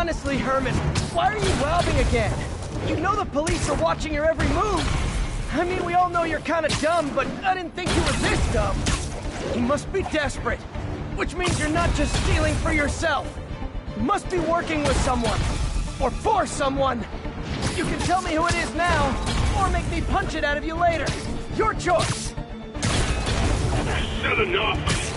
Honestly, Herman, why are you robbing again? You know the police are watching your every move. I mean, we all know you're kind of dumb, but I didn't think you were this dumb. You must be desperate, which means you're not just stealing for yourself. You must be working with someone, or for someone. You can tell me who it is now, or make me punch it out of you later. Your choice. I said enough.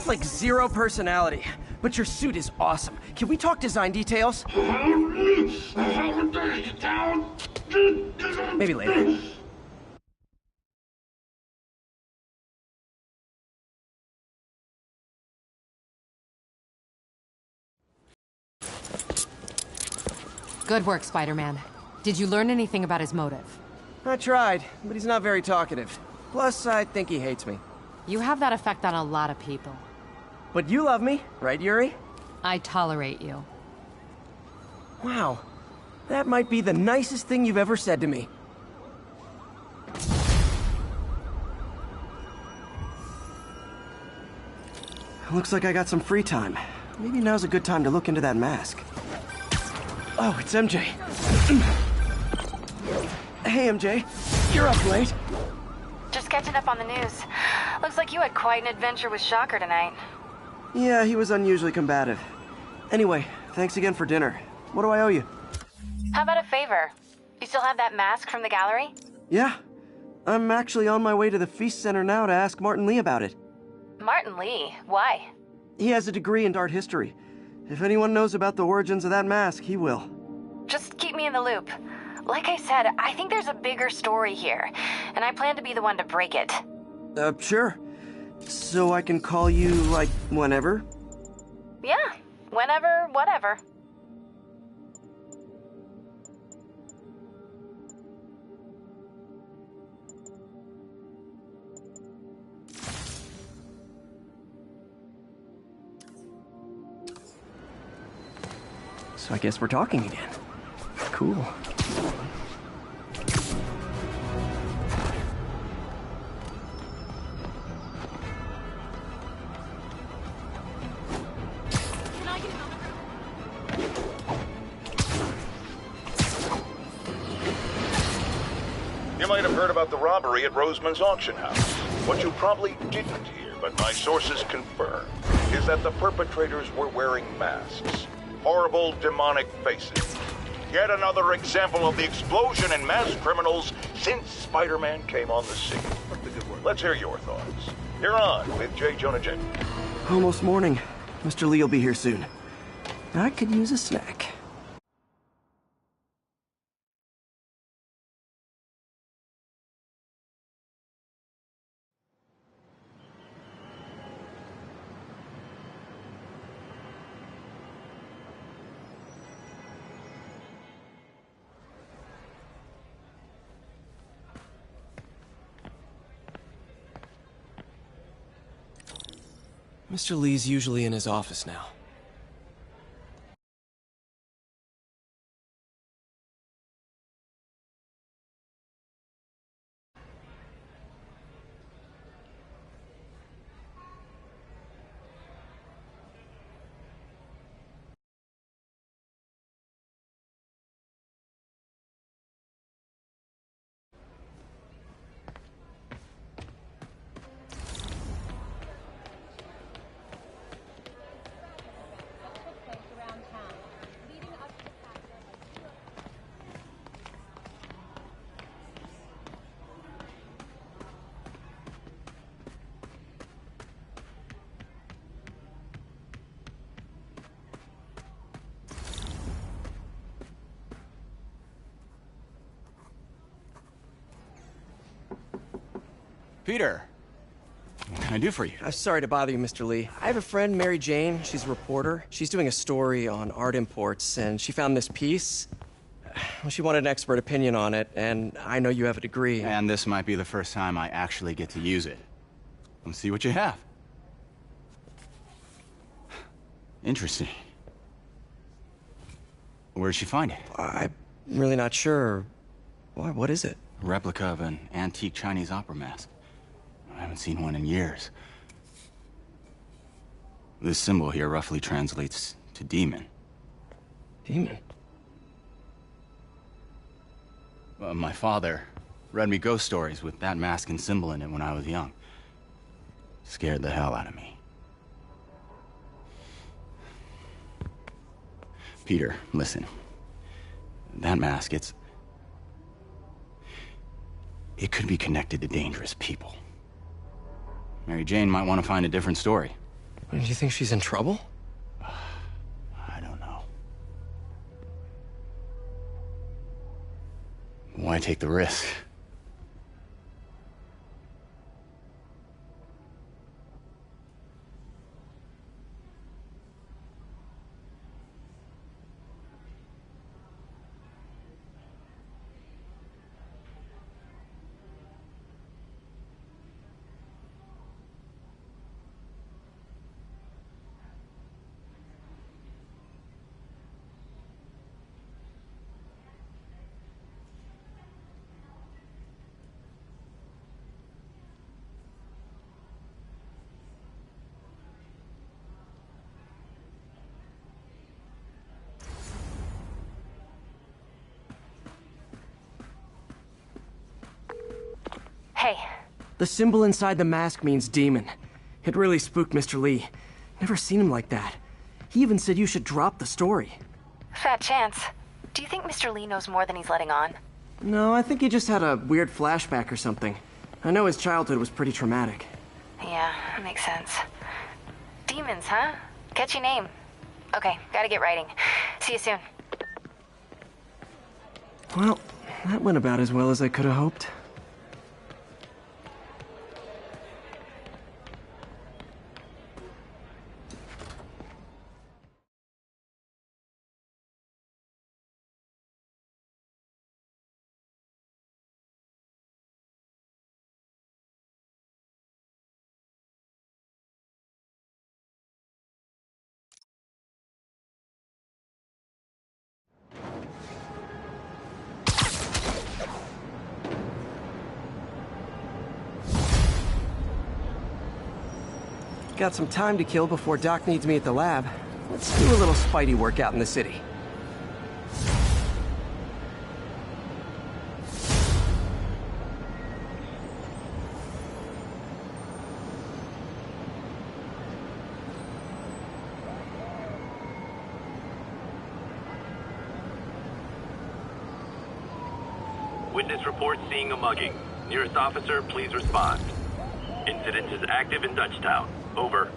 Like zero personality, but your suit is awesome. Can we talk design details? Maybe later. Good work, Spider-Man. Did you learn anything about his motive? I tried, but he's not very talkative. Plus, I think he hates me. You have that effect on a lot of people. But you love me, right, Yuri? I tolerate you. Wow. That might be the nicest thing you've ever said to me. Looks like I got some free time. Maybe now's a good time to look into that mask. Oh, it's MJ. Hey, MJ. You're up late. Just catching up on the news. Looks like you had quite an adventure with Shocker tonight. Yeah, he was unusually combative. Anyway, thanks again for dinner. What do I owe you? How about a favor? You still have that mask from the gallery? Yeah. I'm actually on my way to the Feast Center now to ask Martin Lee about it. Martin Lee? Why? He has a degree in art history. If anyone knows about the origins of that mask, he will. Just keep me in the loop. Like I said, I think there's a bigger story here, and I plan to be the one to break it. Sure. So I can call you, like, whenever? Yeah, whenever, whatever. So I guess we're talking again. Cool. You might have heard about the robbery at Roseman's auction house. What you probably didn't hear, but my sources confirm, is that the perpetrators were wearing masks. Horrible, demonic faces. Yet another example of the explosion in mass criminals since Spider-Man came on the scene. Let's hear your thoughts. You're on with J. Jonah Jameson. Almost morning. Mr. Lee will be here soon. I could use a snack. Mr. Lee's usually in his office now. Peter, what can I do for you? I'm sorry to bother you, Mr. Lee. I have a friend, Mary Jane. She's a reporter. She's doing a story on art imports, and she found this piece. Well, she wanted an expert opinion on it, and I know you have a degree. And this might be the first time I actually get to use it. Let's see what you have. Interesting. Where'd she find it? I'm really not sure. What is it? A replica of an antique Chinese opera mask. I haven't seen one in years. This symbol here roughly translates to demon. Demon? My father read me ghost stories with that mask and symbol in it when I was young. Scared the hell out of me. Peter, listen. That mask, it could be connected to dangerous people. Mary Jane might want to find a different story. Do you think she's in trouble? I don't know. Why take the risk? Hey. The symbol inside the mask means demon. It really spooked Mr. Lee. Never seen him like that. He even said you should drop the story. Fat chance. Do you think Mr. Lee knows more than he's letting on? No, I think he just had a weird flashback or something. I know his childhood was pretty traumatic. Yeah, makes sense. Demons, huh? Catchy name. Okay, gotta get writing. See you soon. Well, that went about as well as I could have hoped. Got some time to kill before Doc needs me at the lab. Let's do a little Spidey work out in the city. Witness reports seeing a mugging. Nearest officer, please respond. Incident is active in Dutchtown. Over.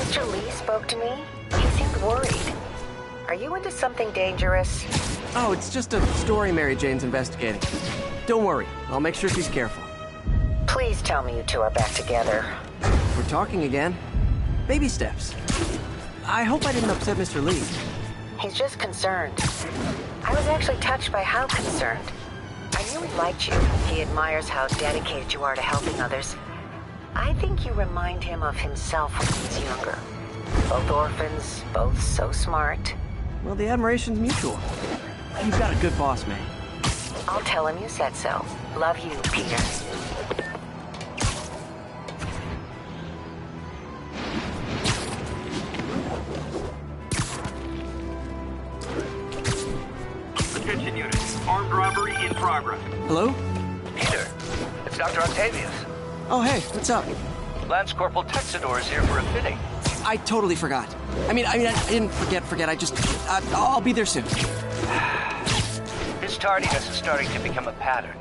Mr. Lee spoke to me. He seemed worried. Are you into something dangerous? Oh, it's just a story Mary Jane's investigating. Don't worry, I'll make sure she's careful. Please tell me you two are back together. We're talking again. Baby steps. I hope I didn't upset Mr. Lee. He's just concerned. I was actually touched by how concerned. I knew he liked you. He admires how dedicated you are to helping others. I think you remind him of himself when he was younger. Both orphans, both so smart. Well, the admiration's mutual. You've got a good boss, man. I'll tell him you said so. Love you, Peter. Attention units. Armed robbery in progress. Hello? Peter, it's Dr. Octavius. Oh, hey, what's up? Lance Corporal Texador is here for a fitting. I totally forgot. I didn't forget. I'll be there soon. His tardiness is starting to become a pattern.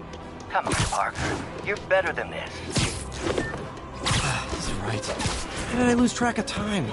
Come on, Parker. You're better than this. He's right. How did I lose track of time?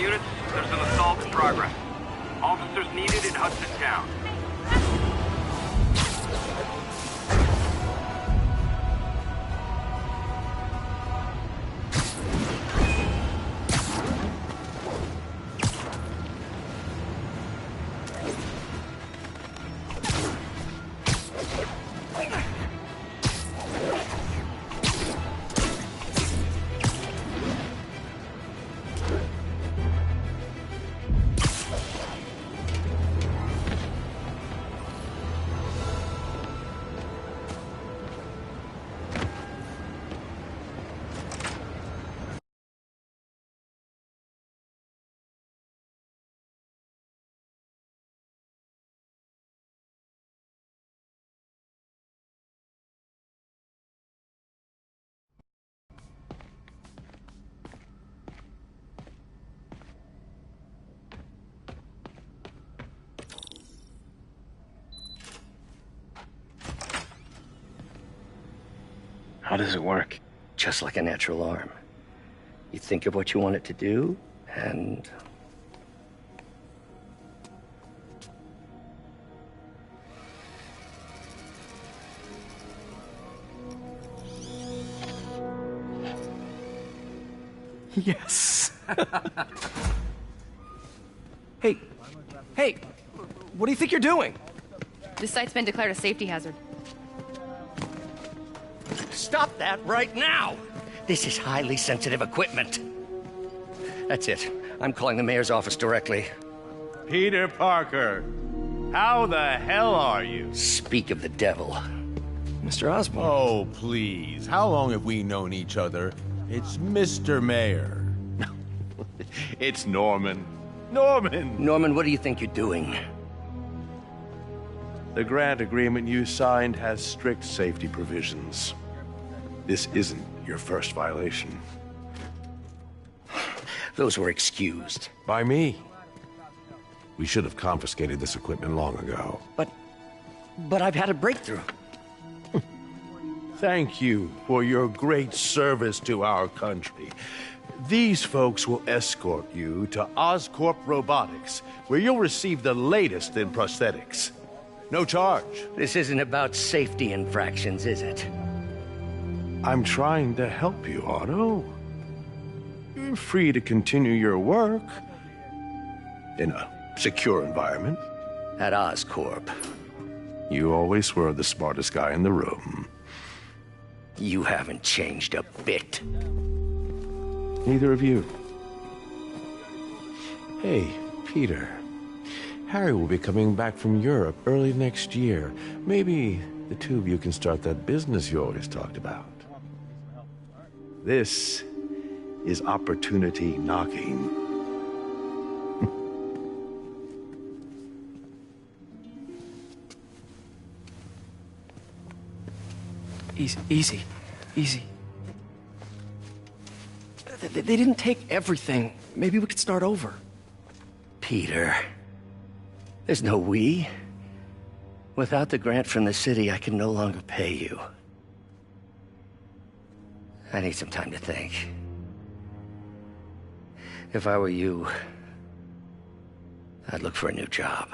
Units, there's an assault in progress. Officers needed in Hudson Town. How does it work? Just like a natural arm. You think of what you want it to do, and... Yes. Hey, what do you think you're doing? This site's been declared a safety hazard. Stop that right now! This is highly sensitive equipment. That's it. I'm calling the mayor's office directly. Peter Parker, how the hell are you? Speak of the devil. Mr. Osborn. Oh, please. How long have we known each other? It's Mr. Mayor. It's Norman. Norman, what do you think you're doing? The grant agreement you signed has strict safety provisions. This isn't your first violation. Those were excused. By me. We should have confiscated this equipment long ago. But I've had a breakthrough. thank you for your great service to our country. These folks will escort you to Oscorp Robotics, where you'll receive the latest in prosthetics. No charge. This isn't about safety infractions, is it? I'm trying to help you, Otto. You're free to continue your work in a secure environment. At Oscorp. You always were the smartest guy in the room. You haven't changed a bit. Neither of you. Hey, Peter. Harry will be coming back from Europe early next year. Maybe the two of you can start that business you always talked about. This is opportunity knocking. Easy. They didn't take everything. Maybe we could start over. Peter. There's no we. Without the grant from the city, I can no longer pay you. I need some time to think. If I were you, I'd look for a new job.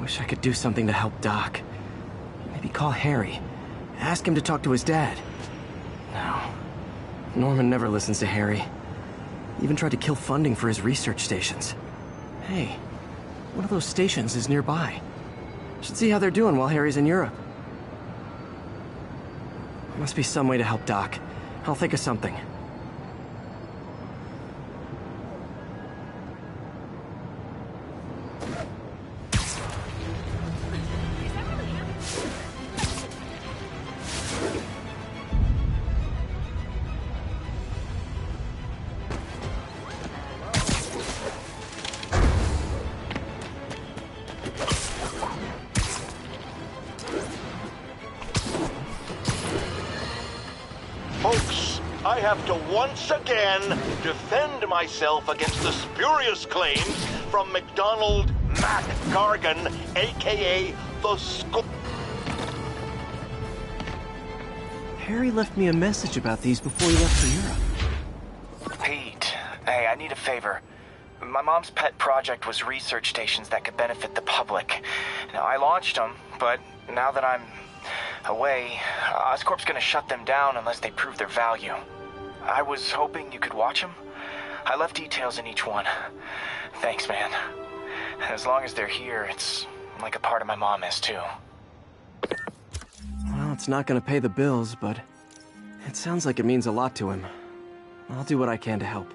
Wish I could do something to help Doc. Maybe call Harry. Ask him to talk to his dad. No. Norman never listens to Harry. Even tried to kill funding for his research stations. Hey, one of those stations is nearby. Should see how they're doing while Harry's in Europe. Must be some way to help Doc. I'll think of something. Folks, I have to once again defend myself against the spurious claims from McDonald Mac Gargan, a.k.a. the Sco... Harry left me a message about these before he left for Europe. Pete, hey, I need a favor. My mom's pet project was research stations that could benefit the public. Now, I launched them, but now that I'm away, Oscorp's gonna shut them down unless they prove their value. I was hoping you could watch them. I left details in each one. Thanks, man. As long as they're here, it's like a part of my mom is, too. Well, it's not gonna pay the bills, but it sounds like it means a lot to him. I'll do what I can to help.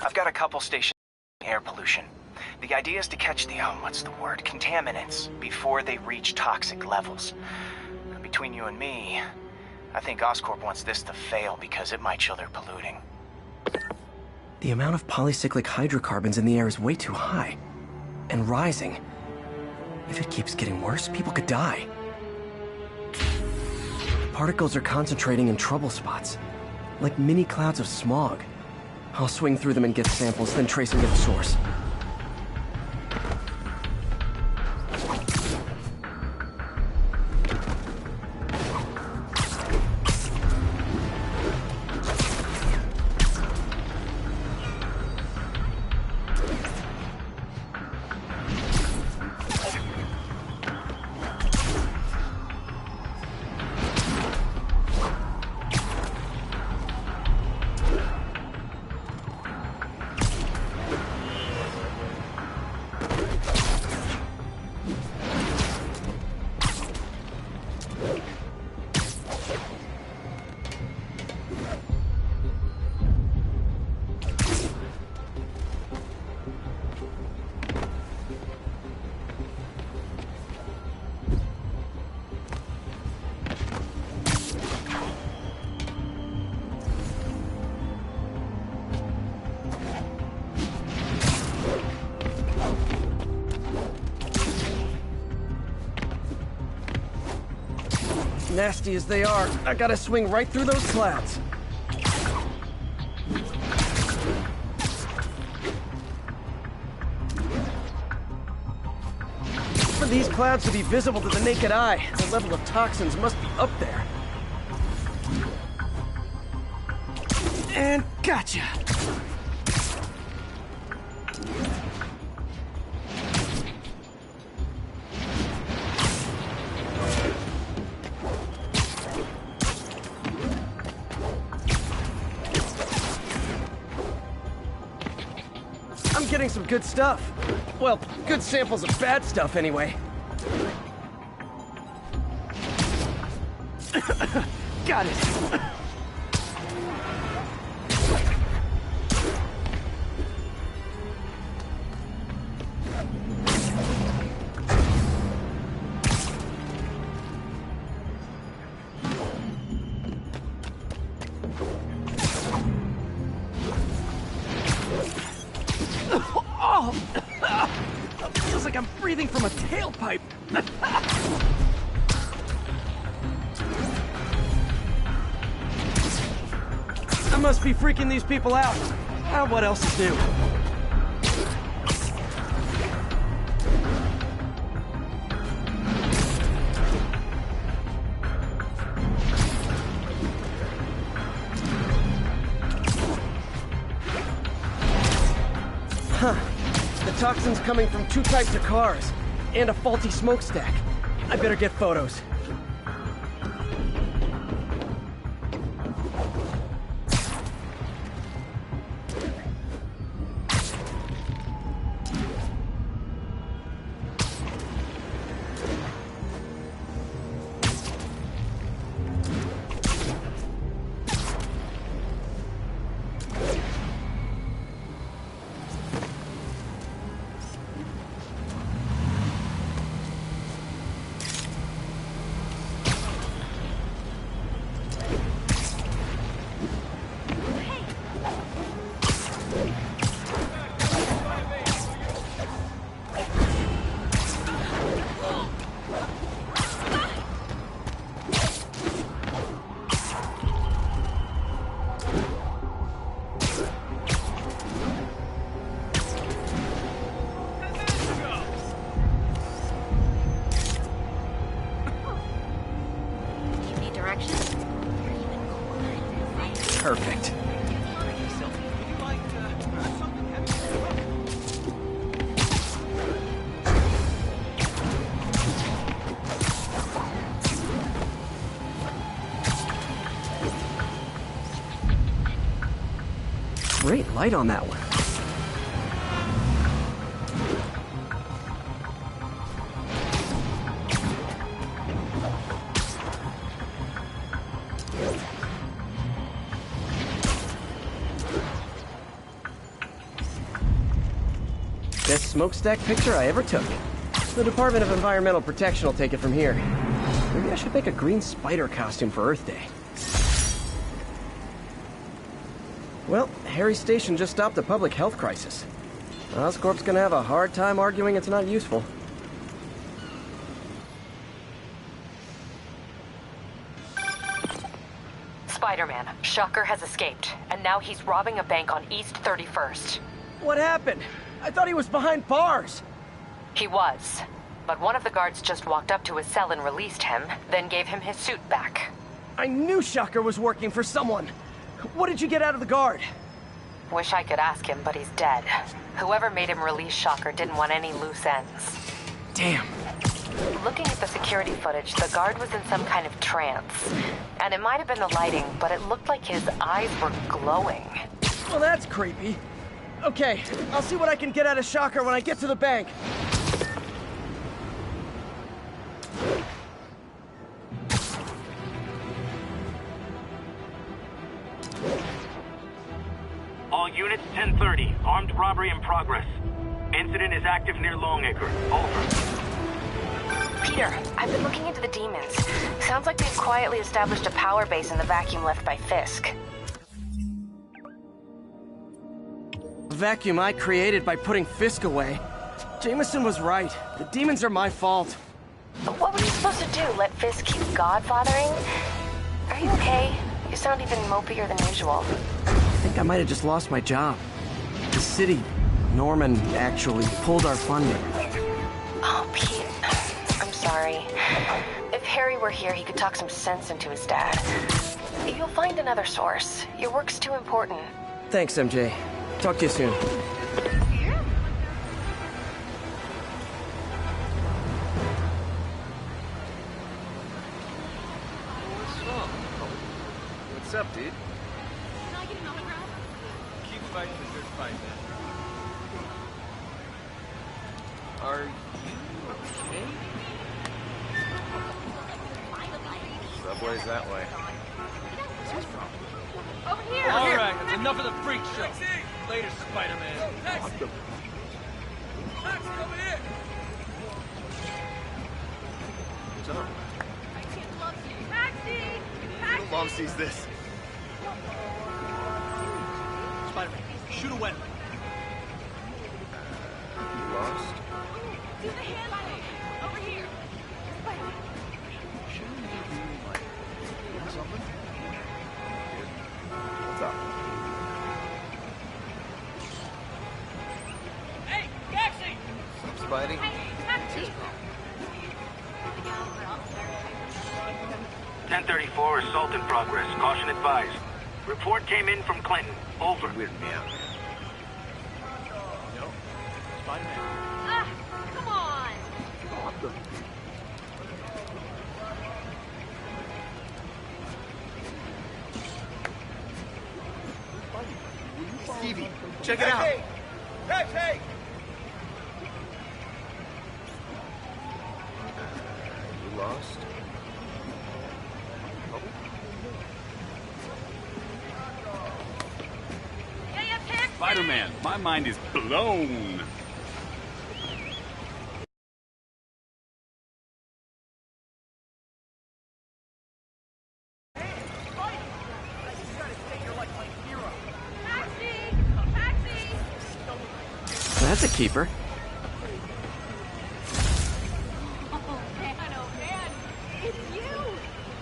I've got a couple stations air pollution. The idea is to catch the, contaminants before they reach toxic levels. Between you and me, I think Oscorp wants this to fail because it might show they're polluting. The amount of polycyclic hydrocarbons in the air is way too high. And rising. If it keeps getting worse, people could die. The particles are concentrating in trouble spots, like mini clouds of smog. I'll swing through them and get samples, then trace them to the source. Nasty as they are, I gotta swing right through those clouds. For these clouds to be visible to the naked eye, the level of toxins must be up there. And gotcha! Getting some good stuff. Well, good samples of bad stuff, anyway. Got it. Feels like I'm breathing from a tailpipe. I must be freaking these people out. What else is new? Huh. The toxin's coming from 2 types of cars, and a faulty smokestack. I better get photos. Perfect. Great light on that one. Best smokestack picture I ever took. The Department of Environmental Protection will take it from here. Maybe I should make a green spider costume for Earth Day. Well, Harry's station just stopped a public health crisis. Oscorp's gonna have a hard time arguing it's not useful. Spider-Man, Shocker has escaped, and now he's robbing a bank on East 31st. What happened? I thought he was behind bars. He was, but one of the guards just walked up to his cell and released him, then gave him his suit back. I knew Shocker was working for someone. What did you get out of the guard? Wish I could ask him, but he's dead. Whoever made him release Shocker didn't want any loose ends. Damn. Looking at the security footage, the guard was in some kind of trance. And it might have been the lighting, but it looked like his eyes were glowing. Well, that's creepy. Okay, I'll see what I can get out of Shocker when I get to the bank. All units, 1030. Armed robbery in progress. Incident is active near Longacre. Over. Peter, I've been looking into the demons. Sounds like they've quietly established a power base in the vacuum left by Fisk. A vacuum I created by putting Fisk away. Jameson was right. The demons are my fault. But what were you supposed to do? Let Fisk keep godfathering? Are you okay? You sound even mopier than usual. I think I might have just lost my job. The city, Norman, actually pulled our funding. Oh, Pete. I'm sorry. If Harry were here, he could talk some sense into his dad. You'll find another source. Your work's too important. Thanks, MJ. Talk to you soon. What's up, dude? Can I get an autograph? Keep fighting the good fight, man. Are you okay? Subway's that way. What's his problem? Over here! All right, that's enough of the freak show. Later, Spider-Man. Taxi, over here! What's up? Taxi! Taxi! Mom sees this. Spider-Man, shoot a weapon. You lost? Do the handle! Over here! Shouldn't you be, like, doing something? What's up? Hey, taxi! What's up, Spidey? Hey, taxi! 1034, assault in progress. Caution advised. Report came in from Clinton. Over. Weird me out. No. Spider-Man. Ah, come on! Stevie, check it out. Taxi! You lost? Spider-Man, my mind is blown. That's a keeper. Oh man, it's you!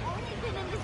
Only been in this...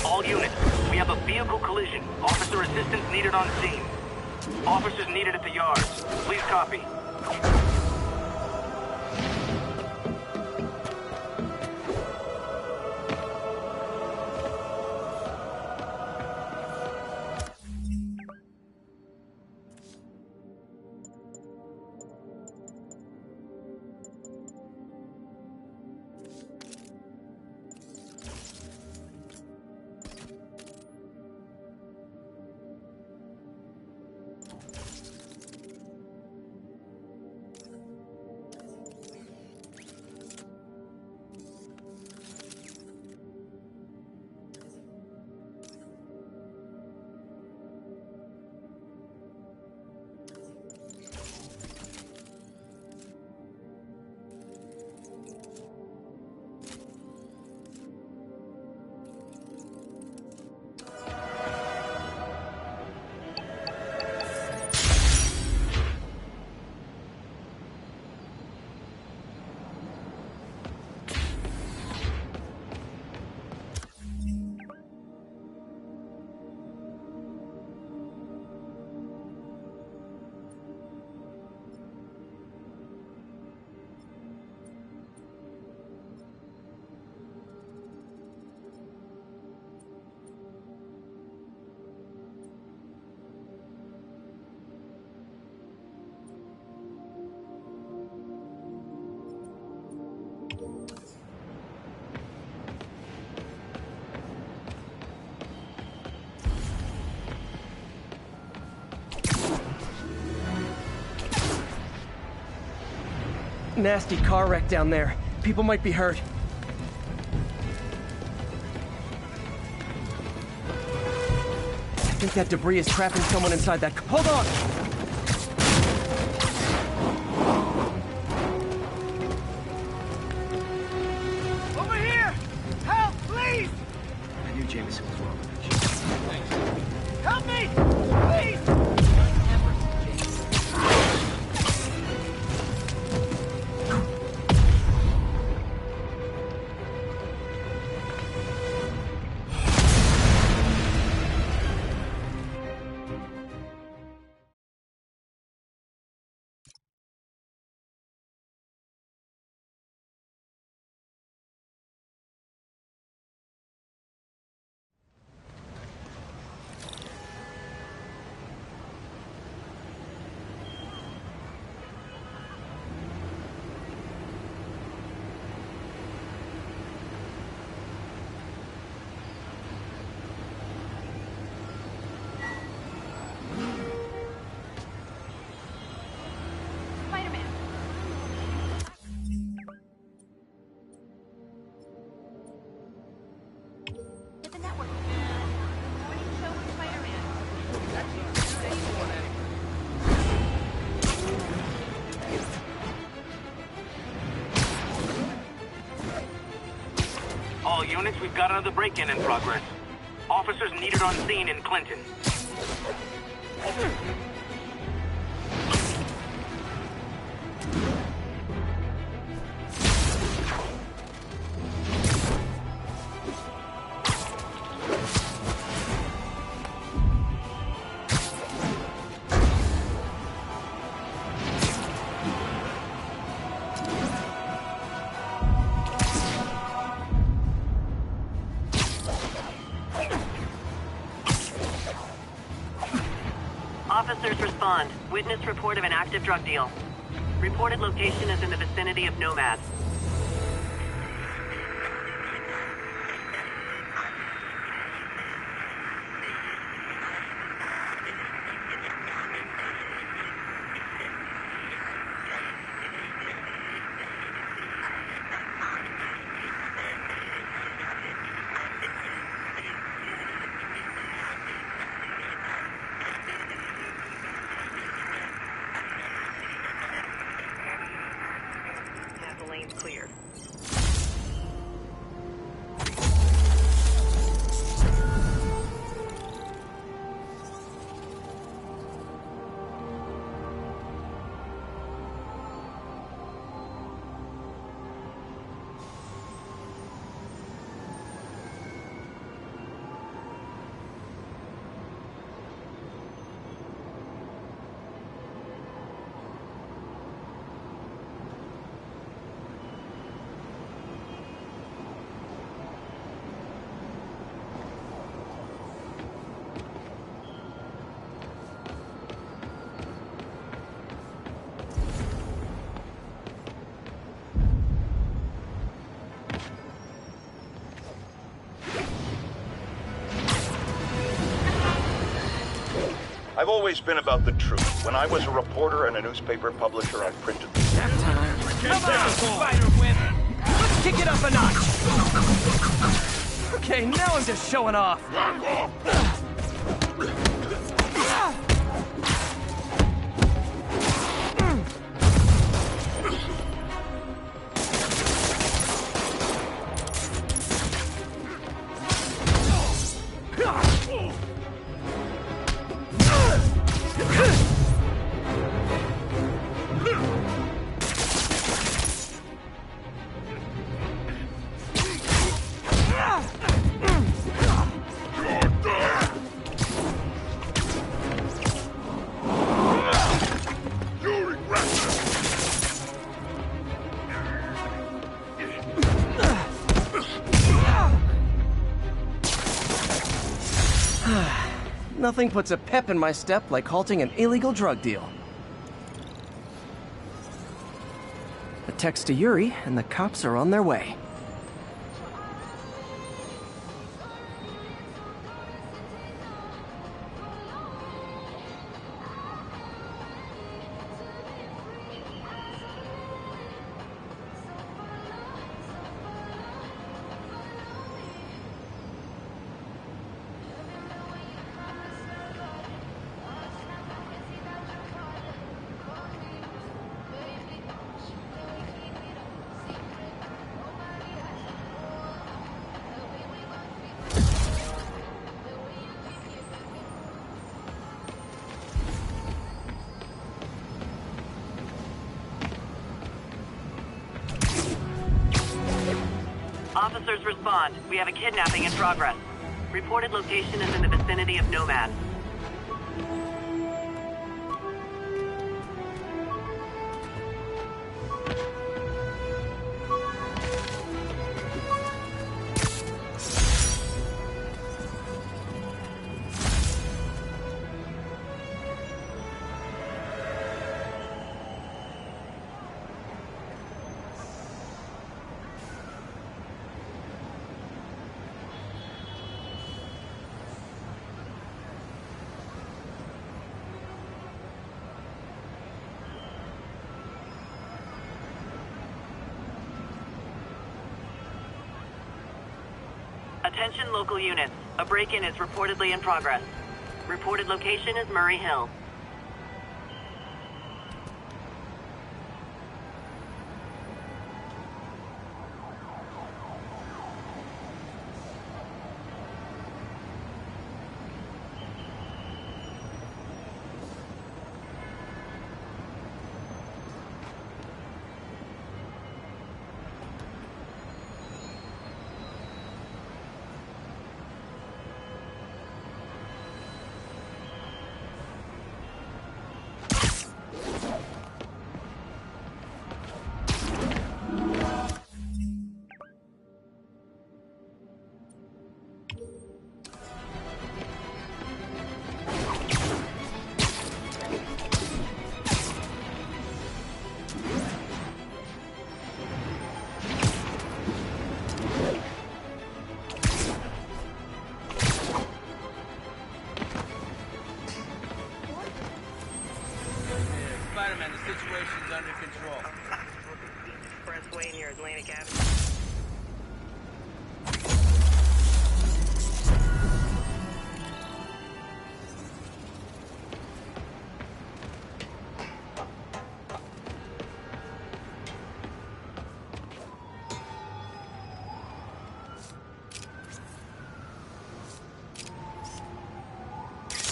All units, we have a vehicle collision. Officer assistance needed on scene. Officers needed at the yards. Please copy. Nasty car wreck down there. People might be hurt. I think that debris is trapping someone inside that. Hold on! Over here! Help, please! I knew Jameson was wrong. Thanks. Help me! Please! All units, we've got another break-in in progress. Officers needed on scene in Clinton. Officers respond. Witness report of an active drug deal. Reported location is in the vicinity of Nomad. Clear. I've always been about the truth. When I was a reporter and a newspaper publisher, I printed the Nap time. Come on, Spider-Wimp! Let's kick it up a notch! Okay, now I'm just showing off. Nothing puts a pep in my step like halting an illegal drug deal. A text to Yuri, and the cops are on their way. Officers respond. We have a kidnapping in progress. Reported location is in the vicinity of Nomad. Attention local units. A break-in is reportedly in progress. Reported location is Murray Hill. Spider-Man, the situation's under control. Expressway near Atlantic Avenue.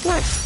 What?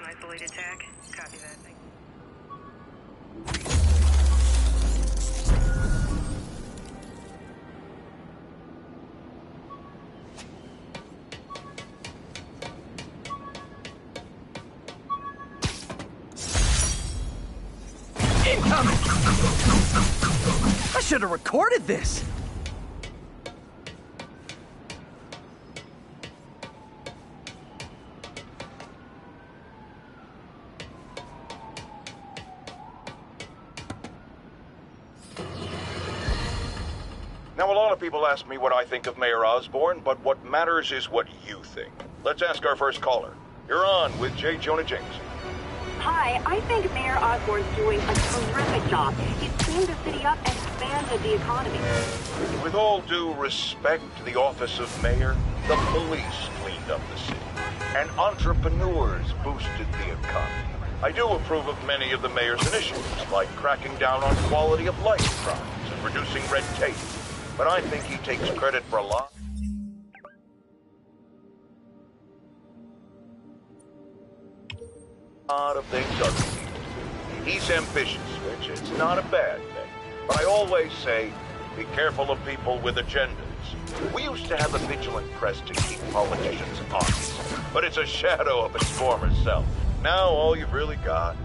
Isolated tag. Copy that. Thank you. Incoming! I should have recorded this! Now, a lot of people ask me what I think of Mayor Osborn, but what matters is what you think. Let's ask our first caller. You're on with J. Jonah Jameson. Hi, I think Mayor Osborn's doing a terrific job. He's cleaned the city up and expanded the economy. With all due respect to the office of mayor, the police cleaned up the city, and entrepreneurs boosted the economy. I do approve of many of the mayor's initiatives, like cracking down on quality of life crimes and reducing red tape. But I think he takes credit for a lot of things other people do. He's ambitious, which is not a bad thing. But I always say, be careful of people with agendas. We used to have a vigilant press to keep politicians honest, but it's a shadow of its former self. Now all you've really got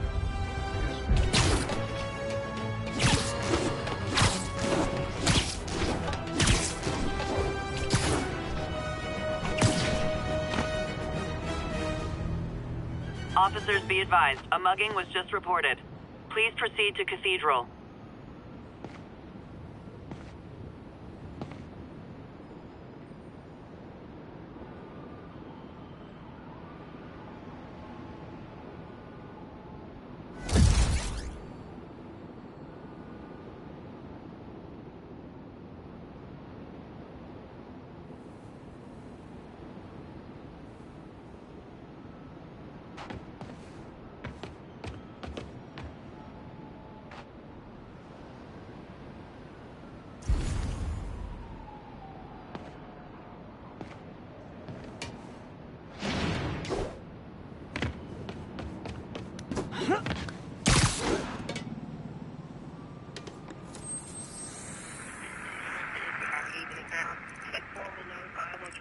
Officers, be advised. A mugging was just reported. Please proceed to Cathedral.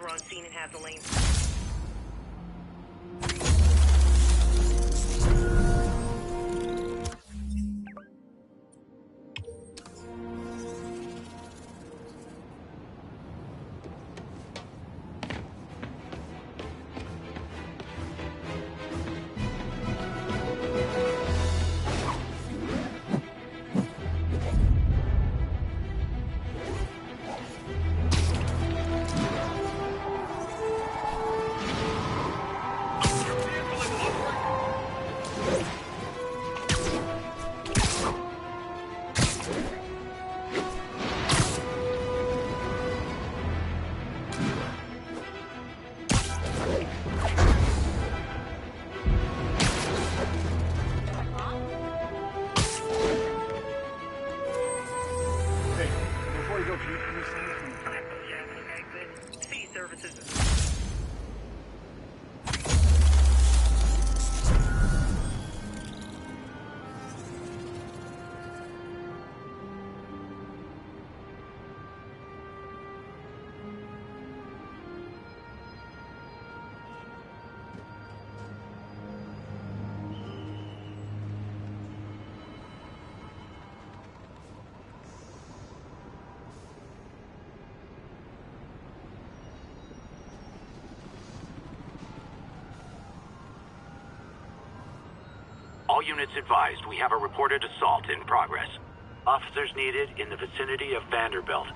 We're on scene and have the lane. All units advised, we have a reported assault in progress. Officers needed in the vicinity of Vanderbilt.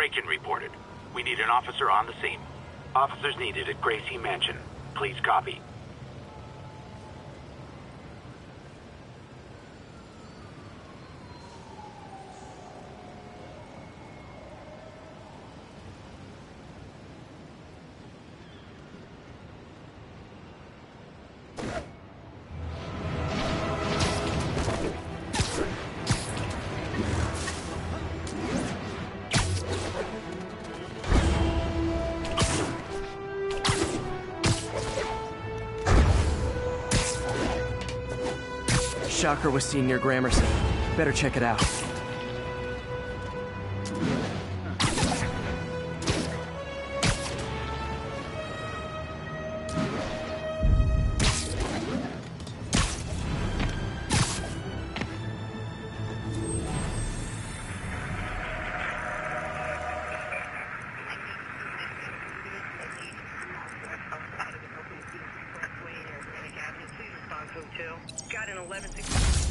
break-in reported. We need an officer on the scene. Officers needed at Gracie Mansion. Please copy. Shocker was seen near Gramercy. Better check it out. Got an 11-6.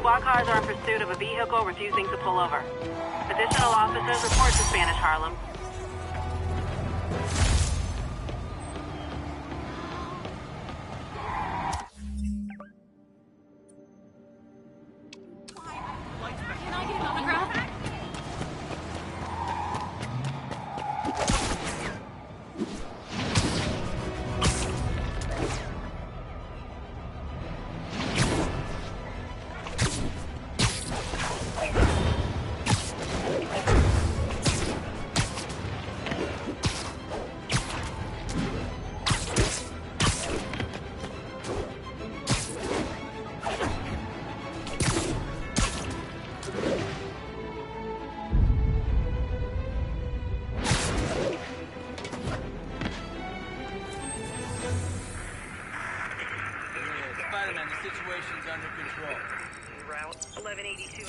SWAT cars are in pursuit of a vehicle refusing to pull over. Additional officers report to Spanish Harlem. Can I get an autograph? Spider-Man, the situation's under control. Route 1182.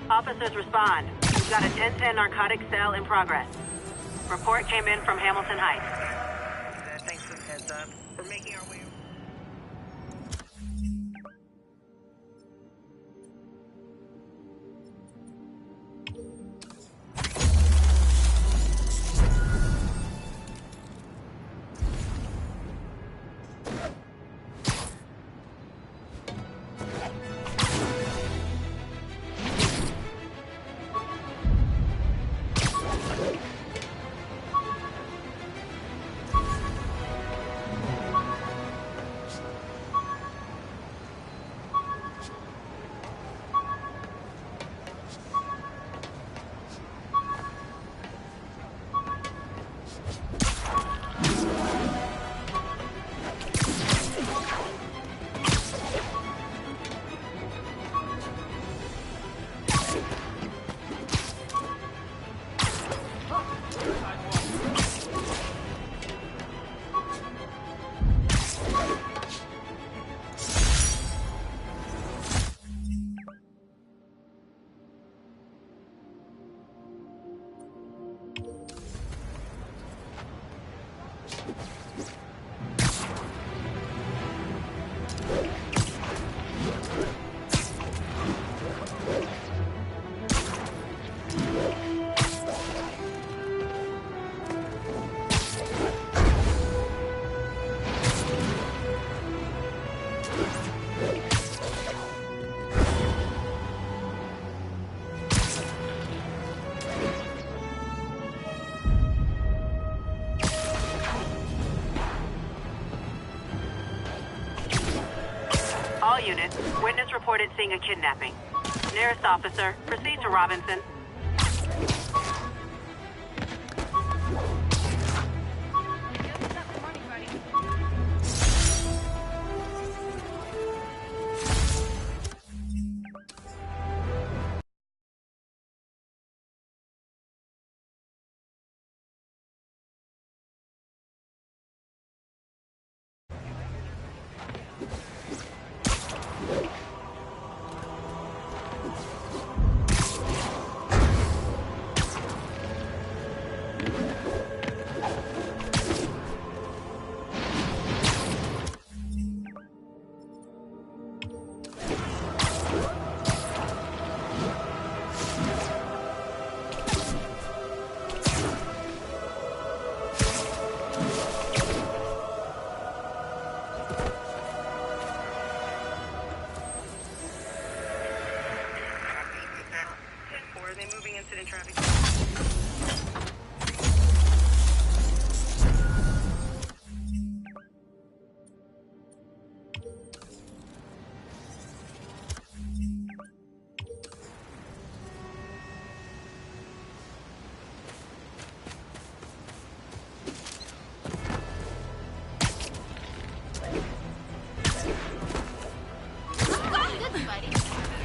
Officers respond. We've got a 1010 narcotics cell in progress. Report came in from Hamilton Heights. Thanks for the heads up. We're making our way. just reported seeing a kidnapping. Nearest officer, proceed to Robinson.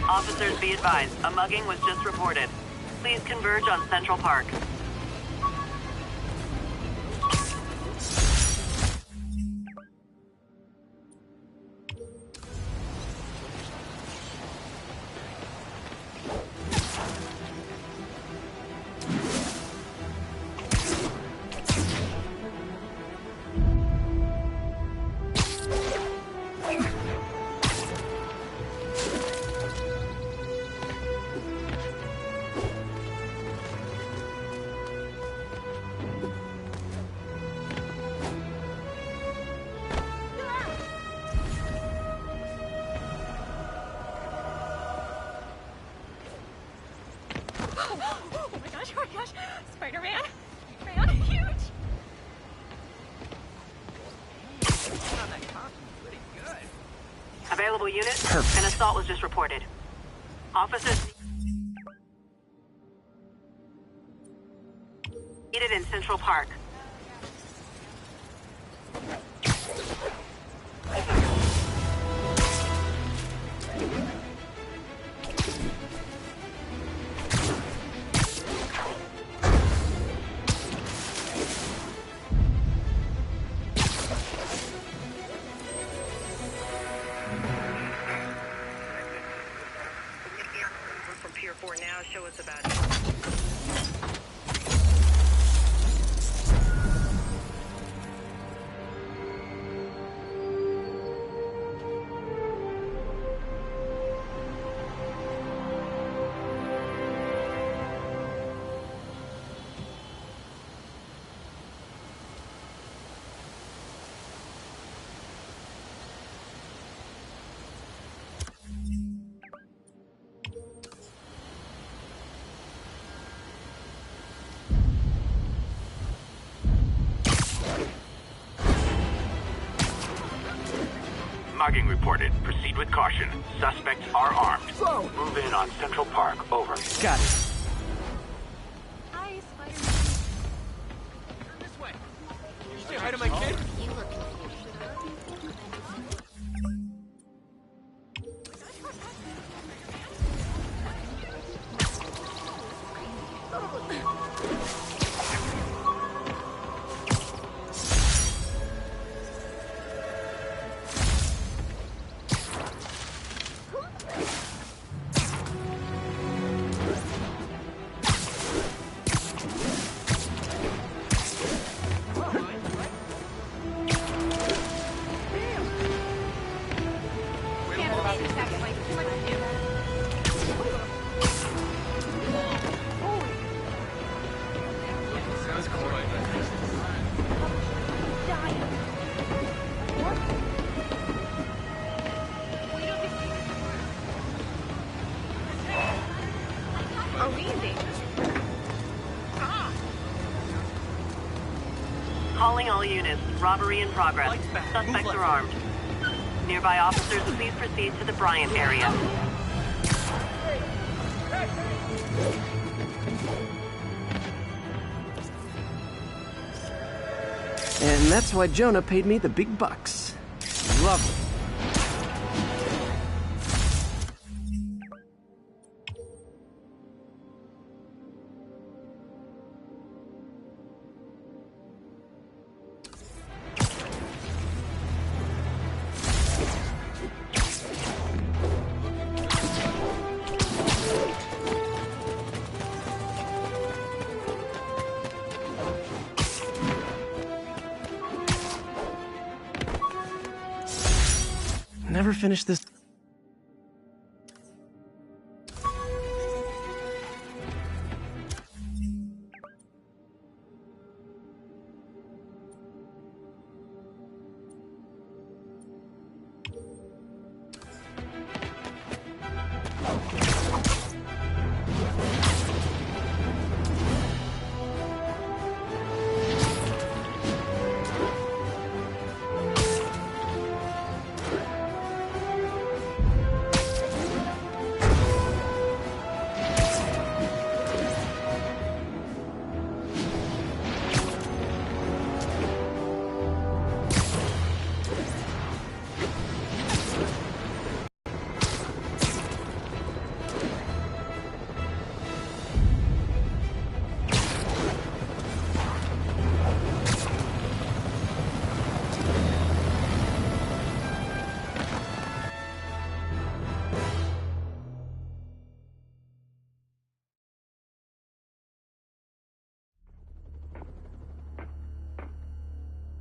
Officers be advised, a mugging was just reported. Please converge on Central Park. Oh my gosh, Spider-Man! Man, huge! Available units? An assault was just reported. Officers needed in Central Park. From Pier 4 now. Show us about it. Mugging reported. Proceed with caution. Suspects are armed. Whoa. Move in on Central Park. Over. Got it. Hi, Spider-Man. This way. You say hi to my kid? You look Calling all units. Robbery in progress. Suspects are armed. Nearby officers, please proceed to the Bryant area. And that's why Jonah paid me the big bucks. Lovely. Never finished this.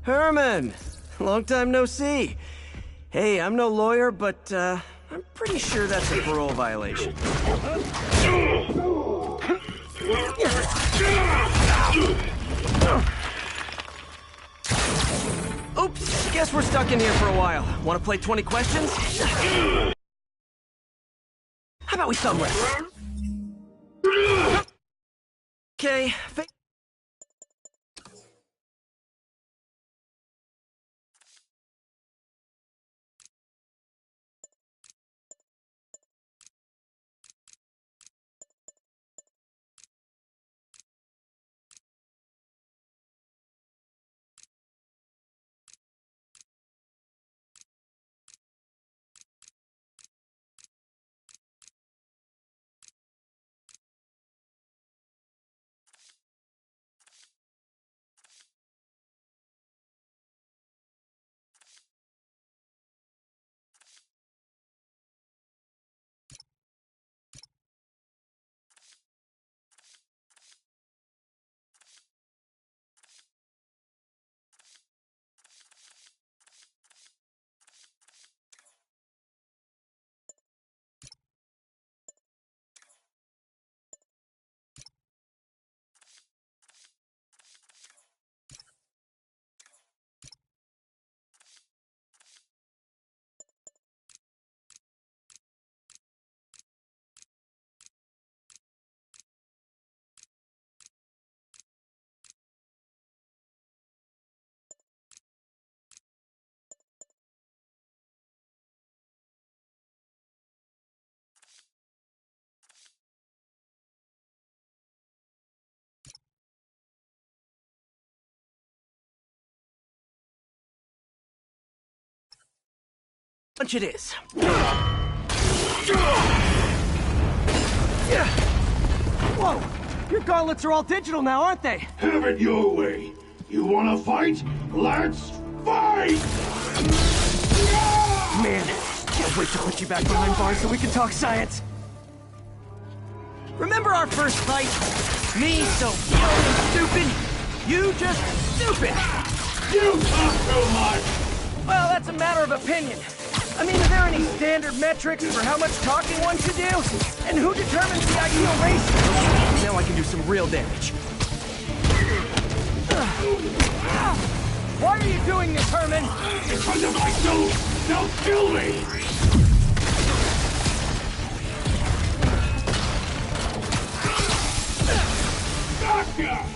Herman! Long time no see. Hey, I'm no lawyer, but, I'm pretty sure that's a parole violation. Oops, guess we're stuck in here for a while. Wanna play 20 questions? How about we thumb wrestle? Okay, punch it is. Whoa! Your gauntlets are all digital now, aren't they? Have it your way. You wanna fight? Let's fight! Man, can't wait to put you back behind bars so we can talk science. Remember our first fight? Me so young and stupid, you just stupid! You talk too much! Well, that's a matter of opinion. I mean, are there any standard metrics for how much talking one should do? And who determines the ideal ratio? Now I can do some real damage. Why are you doing this, Herman? Because if I don't, they'll kill me! Gotcha!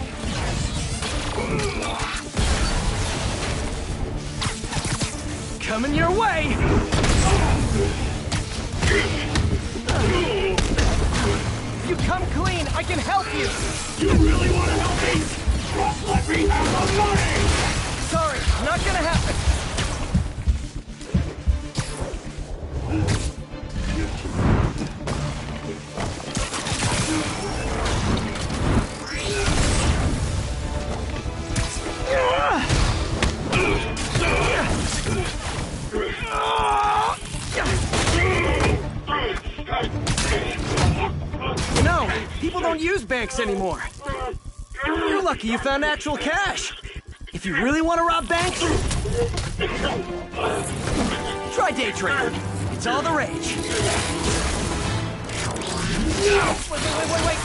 Coming your way! If you come clean, I can help you! You really want to help me? Just let me have the money! Sorry, not gonna happen. No, people don't use banks anymore. You're lucky you found actual cash. If you really want to rob banks, try day trading. It's all the rage. Wait.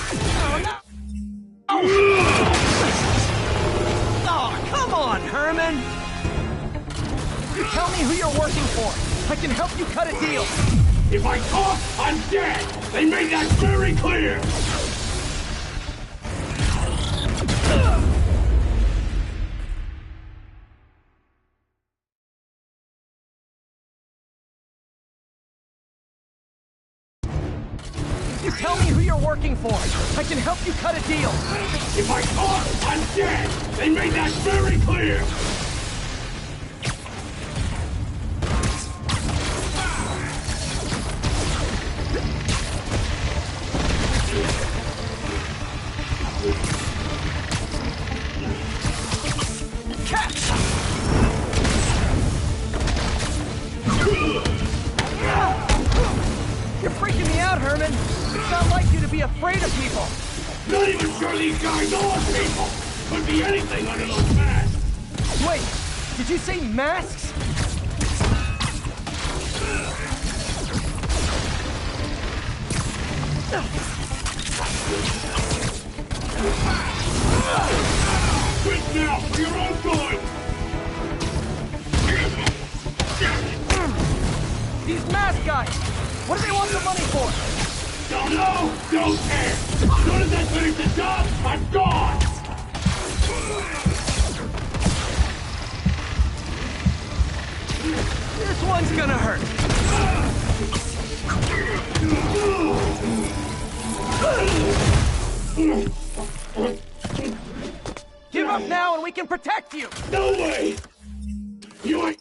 Oh, come on, Herman. You tell me who you're working for. I can help you cut a deal. If I talk, I'm dead! They made that very clear! You tell me who you're working for. I can help you cut a deal. If I talk, I'm dead! They made that very clear! Catch! You're freaking me out, Herman. It's not like you to be afraid of people. Not even sure these guys are people! Could be anything under those masks! Wait, did you say masks? Quit now, for your own good! These mask guys, what do they want the money for? Don't know, don't care! As soon as I finish the job, I'm gone! This one's gonna hurt. Give up now and we can protect you! No way! You ain't...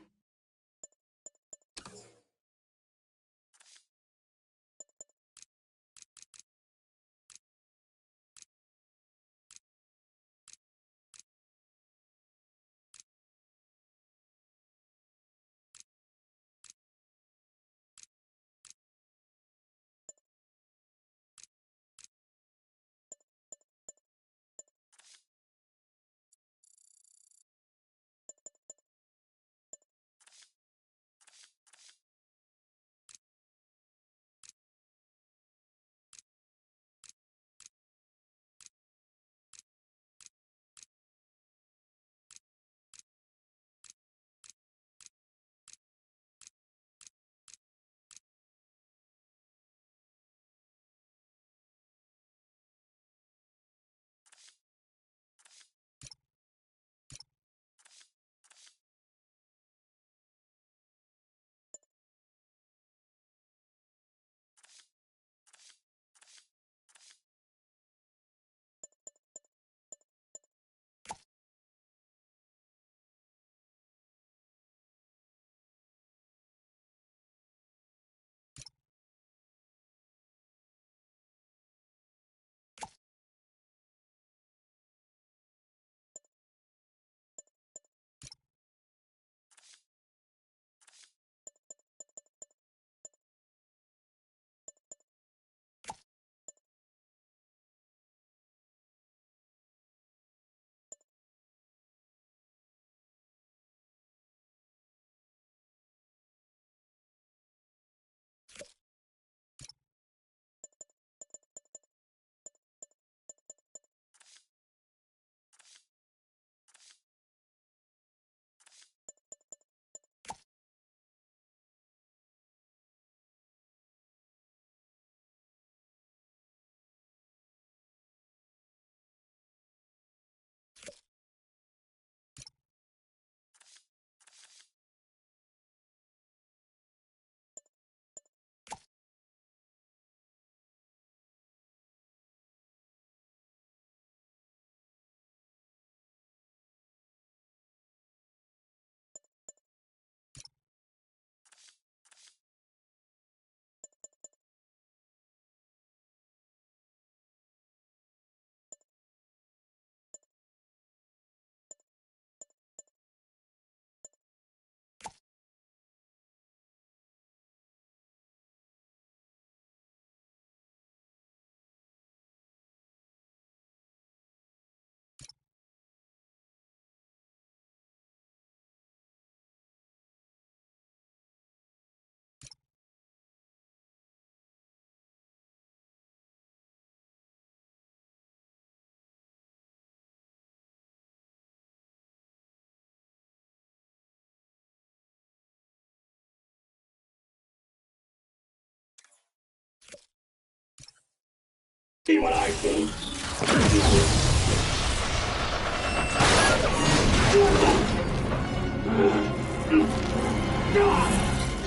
See what I see?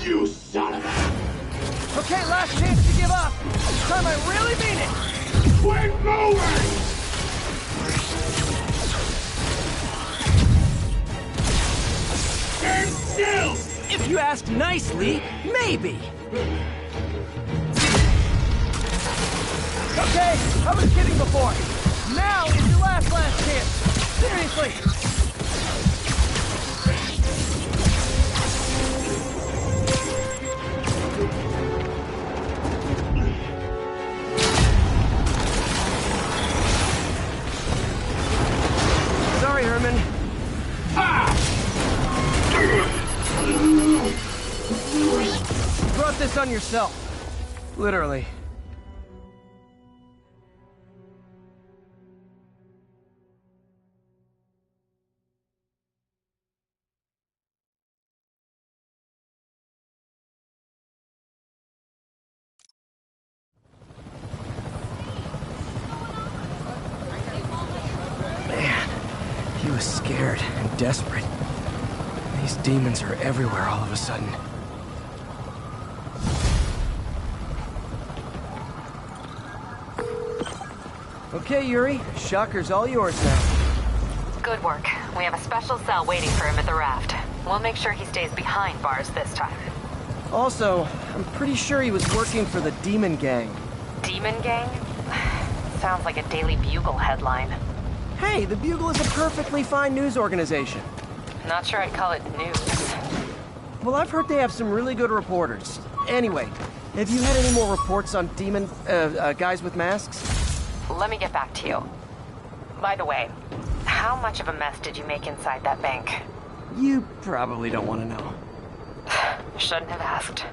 You son of a... Okay, last chance to give up. This time I really mean it. Quit moving! Stand still! If you ask nicely, maybe. Okay, I was kidding before. Now is your last chance. Seriously. Sorry, Herman. You brought this on yourself. Literally. He was scared and desperate. These demons are everywhere all of a sudden. Okay, Yuri. Shocker's all yours now. Good work. We have a special cell waiting for him at the raft. We'll make sure he stays behind bars this time. Also, I'm pretty sure he was working for the Demon Gang. Demon Gang? Sounds like a Daily Bugle headline. Hey, the Bugle is a perfectly fine news organization. Not sure I'd call it news. Well, I've heard they have some really good reporters. Anyway, have you had any more reports on demon, guys with masks? Let me get back to you. By the way, how much of a mess did you make inside that bank? You probably don't want to know. Shouldn't have asked.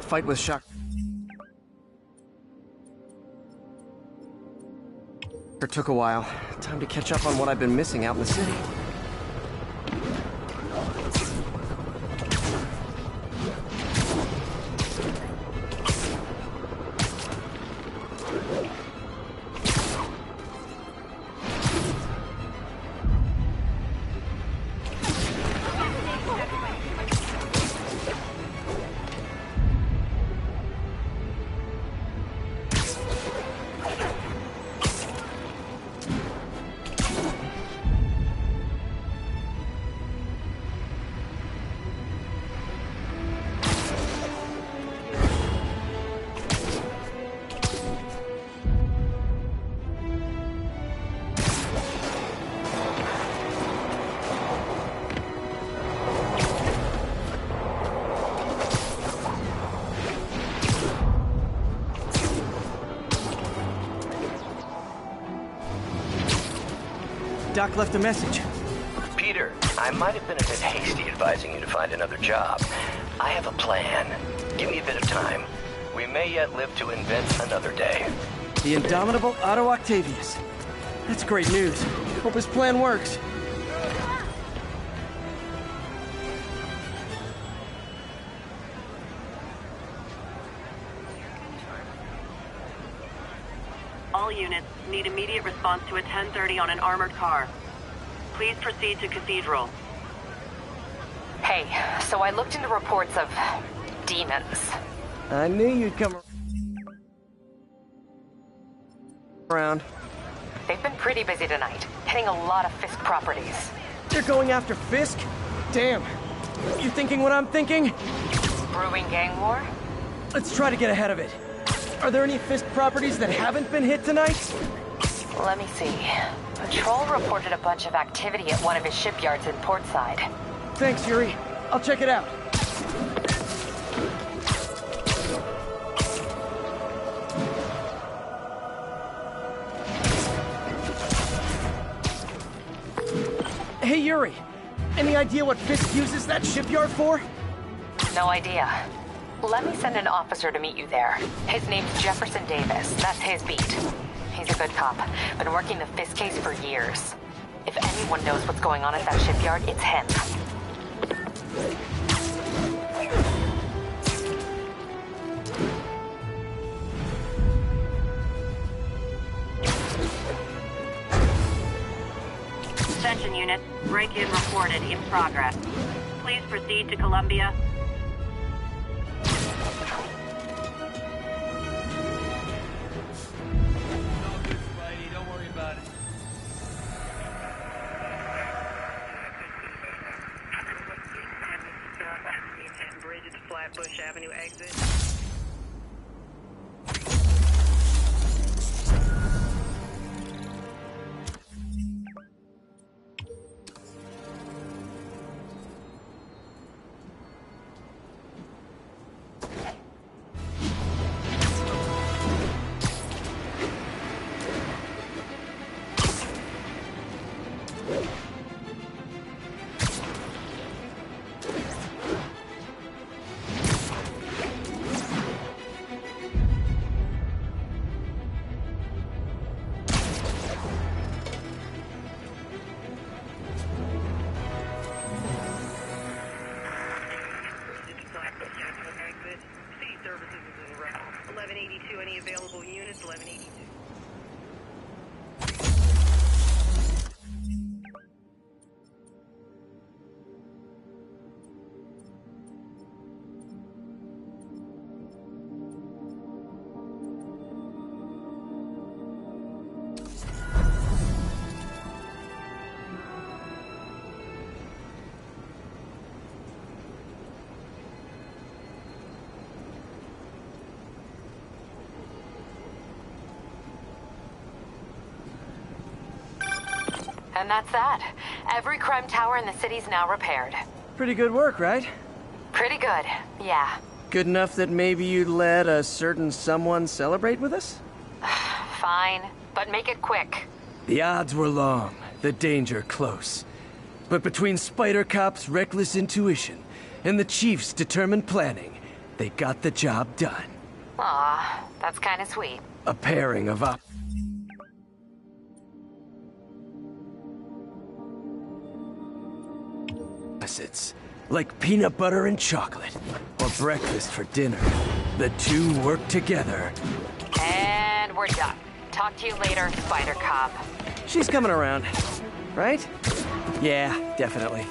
Fight with Shocker took a while. Time to catch up on what I've been missing out in the city. Doc left a message. Peter, I might have been a bit hasty advising you to find another job. I have a plan. Give me a bit of time. We may yet live to invent another day. The indomitable Otto Octavius. That's great news. Hope his plan works. All units need immediate response to a 1030 on an armored car. Please proceed to Cathedral. Hey, so I looked into reports of demons. I knew you'd come around. They've been pretty busy tonight, hitting a lot of Fisk properties. They're going after Fisk? Damn. You thinking what I'm thinking? Brewing gang war? Let's try to get ahead of it. Are there any Fisk properties that haven't been hit tonight? Let me see. Patrol reported a bunch of activity at one of his shipyards in Portside. Thanks, Yuri. I'll check it out. Hey, Yuri. Any idea what Fisk uses that shipyard for? No idea. Let me send an officer to meet you there. His name's Jefferson Davis. That's his beat. He's a good cop. Been working the Fisk case for years. If anyone knows what's going on at that shipyard, it's him. Attention unit, break-in reported in progress. Please proceed to Columbia. Don't worry about it. Bridge at the Flatbush Avenue exit. City services is in route. 1182, any available units? 1182. And that's that. Every crime tower in the city's now repaired. Pretty good work, right? Pretty good, yeah. Good enough that maybe you'd let a certain someone celebrate with us? Fine, but make it quick. The odds were long, the danger close. But between Spider Cop's reckless intuition and the Chief's determined planning, they got the job done. Aw, that's kinda sweet. A pairing of opposites, like peanut butter and chocolate, or breakfast for dinner. The two work together. And we're done. Talk to you later, Spider Cop. She's coming around, right? Yeah, definitely.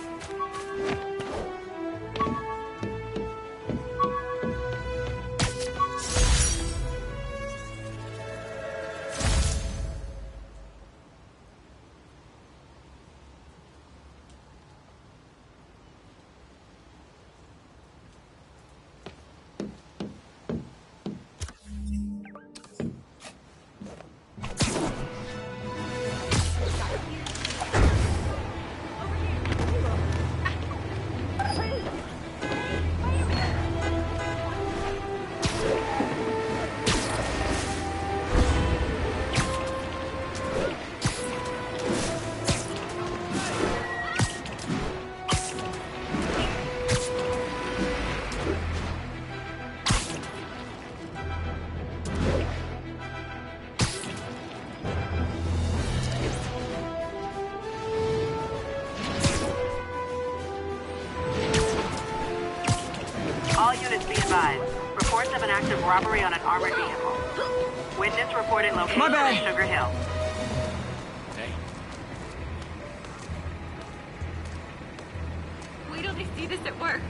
All units be advised. Reports of an active robbery on an armored vehicle. Witness reported location My bad. at Sugar Hill. Hey. Wait till they see this at work.